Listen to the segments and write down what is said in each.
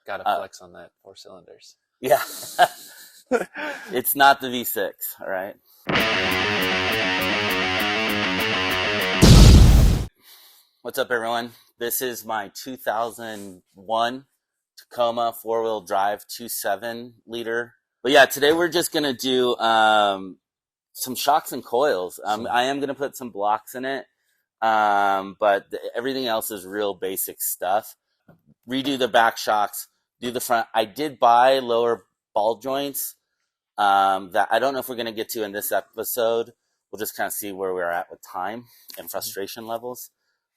Got to flex on that 4 cylinders. Yeah. It's not the V6, all right? What's up, everyone? This is my 2001 Tacoma 4-wheel drive 2.7 liter. But yeah, today we're just going to do some shocks and coils. I am going to put some blocks in it, but everything else is real basic stuff. Redo the back shocks, do the front. I did buy lower ball joints that I don't know if we're going to get to in this episode. We'll just kind of see where we're at with time and frustration levels.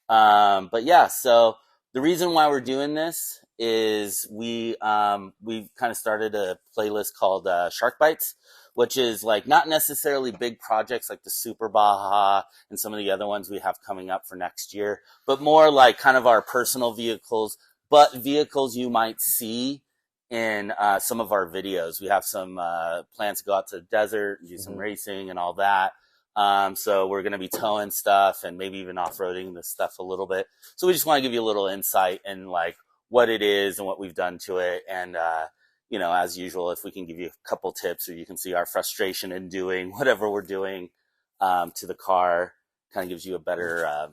But yeah, so the reason why we're doing this is we've kind of started a playlist called Shark Bites, which is like not necessarily big projects like the Super Baja and some of the other ones we have coming up for next year, but more like kind of our personal vehicles, but vehicles you might see in some of our videos. We have some plans to go out to the desert and do some racing and all that. So we're going to be towing stuff and maybe even off-roading this stuff a little bit. So we just want to give you a little insight in like what it is and what we've done to it. And, you know, as usual, if we can give you a couple tips or you can see our frustration in doing whatever we're doing to the car, kind of gives you a better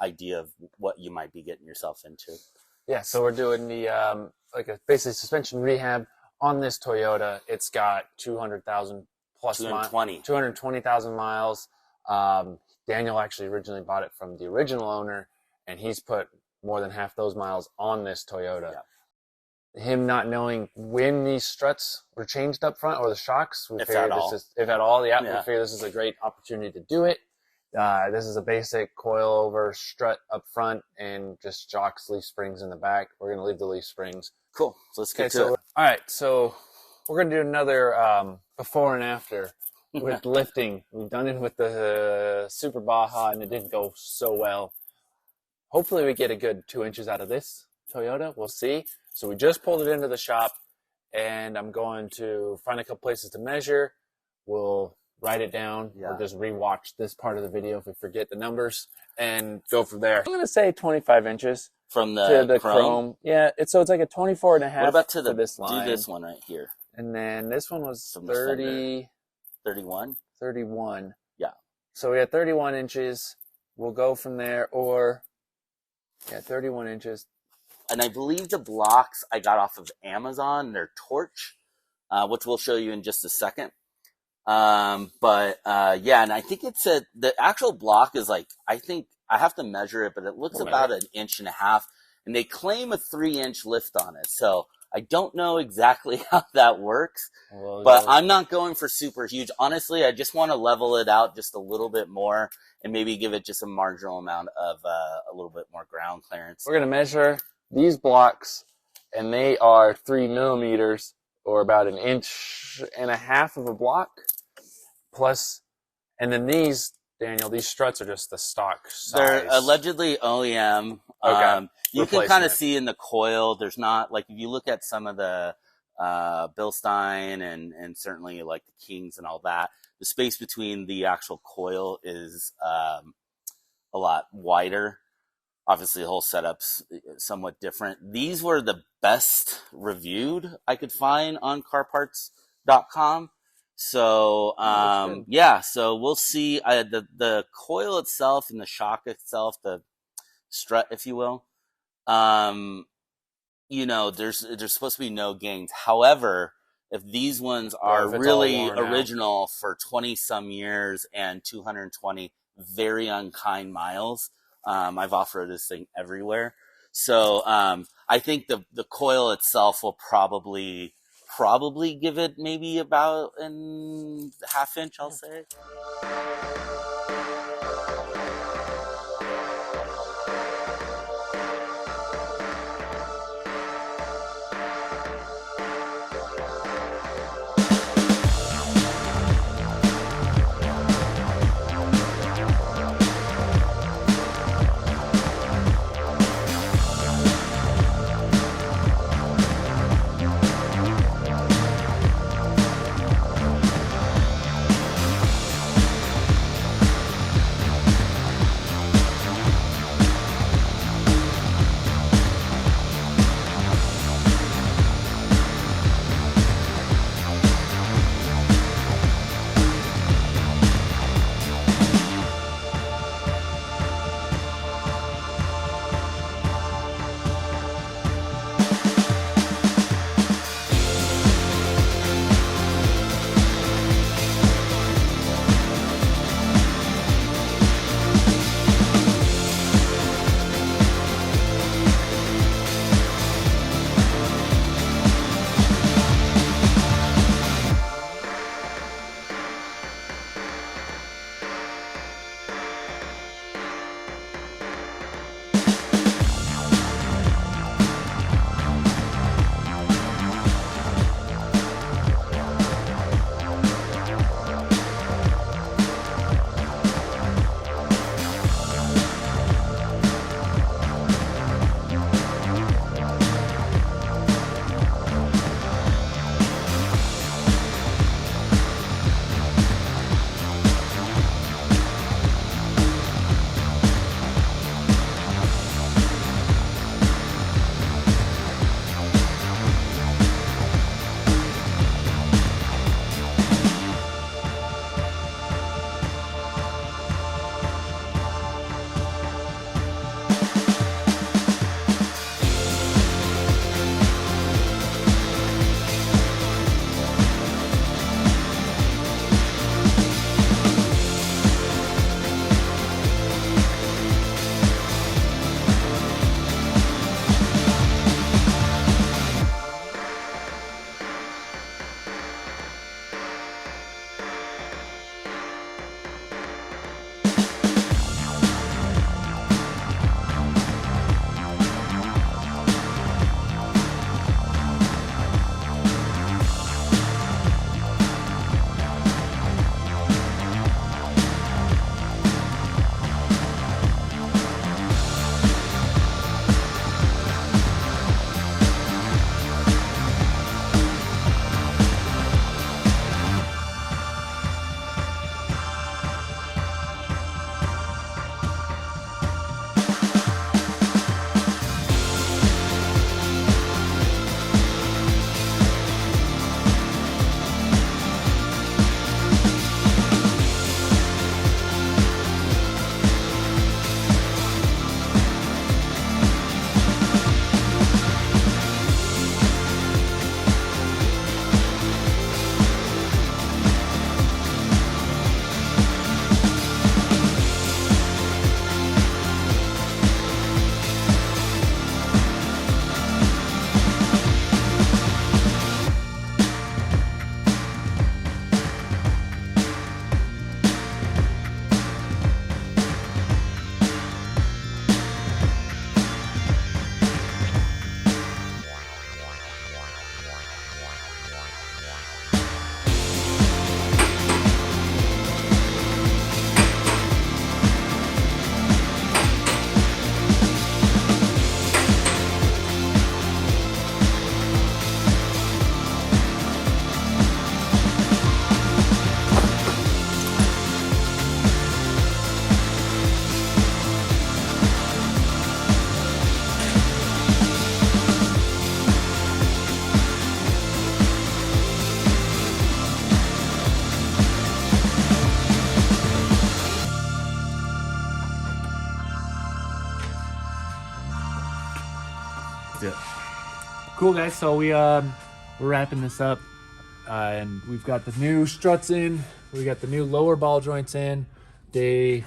idea of what you might be getting yourself into. Yeah, so we're doing the like a basically suspension rehab on this Toyota. It's got 200,000 plus 220,000 miles. Daniel actually originally bought it from the original owner, and he's put more than half those miles on this Toyota. Yeah. Him not knowing when these struts were changed up front or the shocks, we figured if at all, we figured this is a great opportunity to do it. This is a basic coil over strut up front and just shocks, leaf springs in the back. We're going to leave the leaf springs. Cool. So let's get to it. All right. So we're going to do another before and after with lifting. We've done it with the Super Baja and it didn't go so well. Hopefully we get a good 2 inches out of this Toyota. We'll see. So we just pulled it into the shop and I'm going to find a couple places to measure. We'll write it down or just rewatch this part of the video if we forget the numbers and go from there. I'm going to say 25 inches from to the chrome. Yeah, it's like a 24 and a half. What about to this line? Do this one right here. And then this one was From 31. Yeah. So we had 31 inches. We'll go from there, or 31 inches. And I believe the blocks I got off of Amazon. They're Torch, which we'll show you in just a second. And I think the actual block is like, I think I have to measure it, but it looks about 1.5 inches, and they claim a 3-inch lift on it. So I don't know exactly how that works, but I'm not going for super huge. Honestly, I just want to level it out just a little bit more and maybe give it just a marginal amount of a little bit more ground clearance. We're going to measure these blocks, and they are 3 millimeters or about 1.5 inches of a block. Plus, and then these, Daniel, these struts are just the stock size. They're allegedly OEM. Okay. You can kind of see in the coil, there's not, like, if you look at some of the Bilstein and certainly like the Kings and all that, the space between the actual coil is a lot wider. Obviously, the whole setup's somewhat different. These were the best reviewed I could find on carparts.com. So, so we'll see. The coil itself and the shock itself, the strut, if you will, you know, there's supposed to be no gains. However, if these ones are really original for 20 some years and 220 very unkind miles, I've off-roaded this thing everywhere. So, I think the coil itself will probably give it maybe about a 1/2 inch, I'll say. Cool, guys. So we're wrapping this up, and we've got the new struts in. We got the new lower ball joints in. It's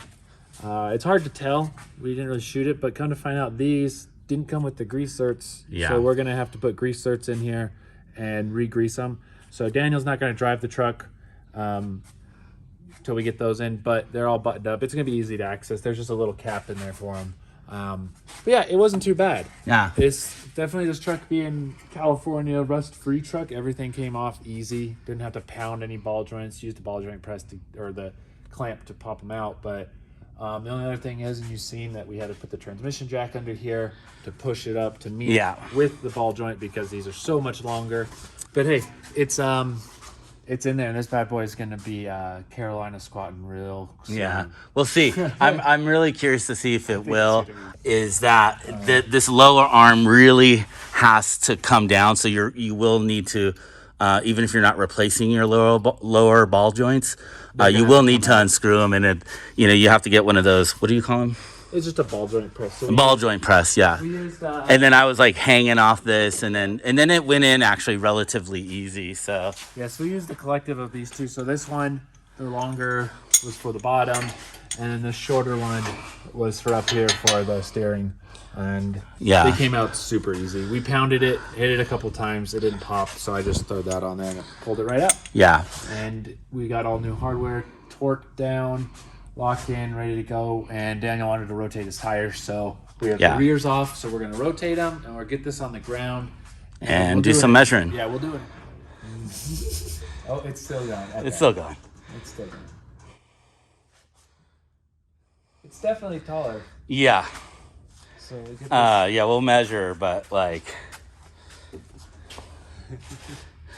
hard to tell. We didn't really shoot it, but come to find out, these didn't come with the grease zerts. Yeah. So we're gonna have to put grease zerts in here and re-grease them. So Daniel's not gonna drive the truck until we get those in, but they're all buttoned up. It's gonna be easy to access. There's just a little cap in there for them. But yeah, it wasn't too bad. Yeah. It's definitely, this truck being California rust-free truck, everything came off easy. Didn't have to pound any ball joints. Used the ball joint press or the clamp to pop them out. But the only other thing is, and you've seen that we had to put the transmission jack under here to push it up to meet with the ball joint because these are so much longer. But hey, it's in there, and this bad boy is going to be Carolina squatting real soon. Yeah, we'll see. I'm really curious to see if it will. Is that this lower arm really has to come down, so you will need to, even if you're not replacing your lower ball joints, you will need to unscrew them, and you have to get one of those. What do you call them? It's just a ball joint press. So ball joint press, yeah. We used, and then I was like hanging off this, and then it went in actually relatively easy. So yes, we used the collective of these two. So this one, the longer, was for the bottom, and then the shorter one was for up here for the steering. And they came out super easy. We pounded it, hit it a couple times. It didn't pop, so I just threw that on there and pulled it right out. Yeah. And we got all new hardware, torqued down, locked in, ready to go. And Daniel wanted to rotate his tires, so we have the rears off. So we're going to rotate them, and we'll get this on the ground. And do some measuring. Yeah, we'll do it. Oh, it's still going. Okay. It's still going. It's still going. It's definitely taller. Yeah. So we get this. Yeah, we'll measure, but like,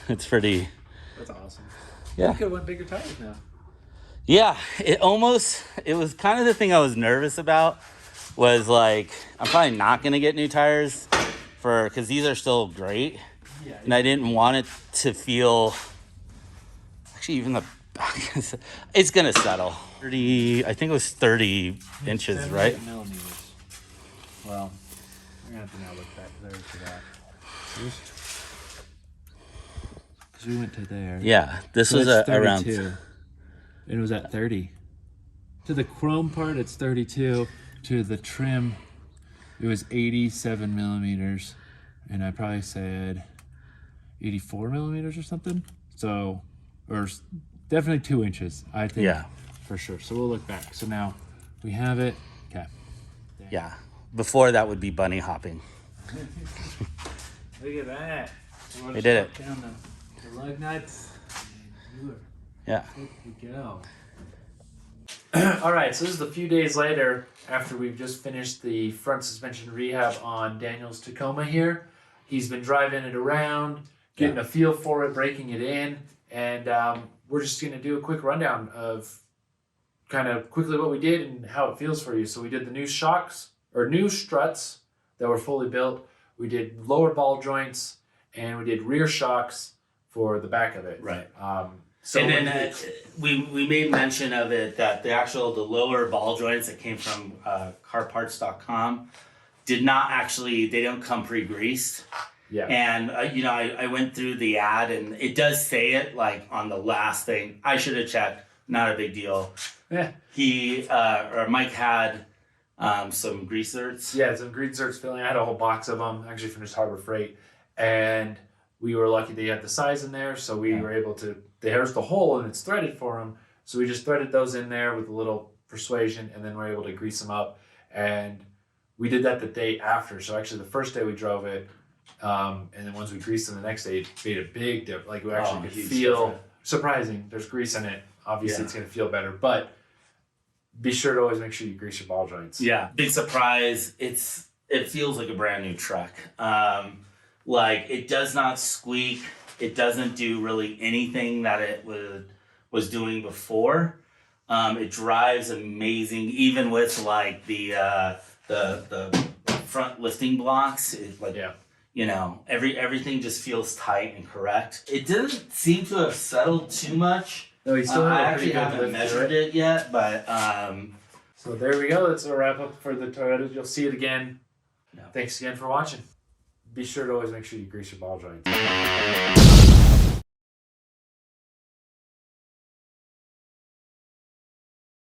it's pretty. That's awesome. Yeah. We could have went bigger tires now. Yeah, it was kind of the thing I was nervous about, was like, I'm probably not going to get new tires because these are still great. Yeah, and I didn't want it to feel, actually even the back, it's going to settle. I think it was 30 inches, right? Millimeters. Well, we're going to have to now look back there for that. Because we went to there. Yeah, this was around. And it was at 30. To the chrome part, it's 32. To the trim, it was 87 millimeters. And I probably said 84 millimeters or something. So, or definitely 2 inches, I think. Yeah. For sure. So we'll look back. So now we have it. Okay. Yeah. Before that would be bunny hopping. Look at that. They did it. Down the lug nuts. Yeah. Good to go. All right, so this is a few days later after we've just finished the front suspension rehab on Daniel's Tacoma here. He's been driving it around, getting a feel for it, breaking it in, and we're just going to do a quick rundown of kind of quickly what we did and how it feels for you. So we did the new shocks, or new struts that were fully built. We did lower ball joints, and we did rear shocks for the back of it. Right. So and then we made mention of it that the lower ball joints that came from carparts.com did not actually, they don't come pre-greased. Yeah. And I went through the ad, and it does say it like on the last thing. I should have checked. Not a big deal. Yeah. Mike had some grease zerts. Yeah, some grease zerts filling. I had a whole box of them. Actually finished Harbor Freight, and we were lucky they had the size in there, so we were able to. There's the hole, and it's threaded for them. So we just threaded those in there with a little persuasion, and then we're able to grease them up. And we did that the day after. So actually, the first day we drove it, and then once we greased them the next day, it made a big difference. Like we actually could feel surprising. There's grease in it. Obviously, it's going to feel better, but be sure to always make sure you grease your ball joints. Yeah, big surprise. It feels like a brand new truck. Like it does not squeak. It doesn't do really anything that it was doing before. It drives amazing, even with like the front lifting blocks. Everything just feels tight and correct. It didn't seem to have settled too much. No, he still I actually haven't measured it yet, but so there we go. That's a wrap up for the Toyota. You'll see it again. Yeah. Thanks again for watching. be sure to always make sure you grease your ball joints.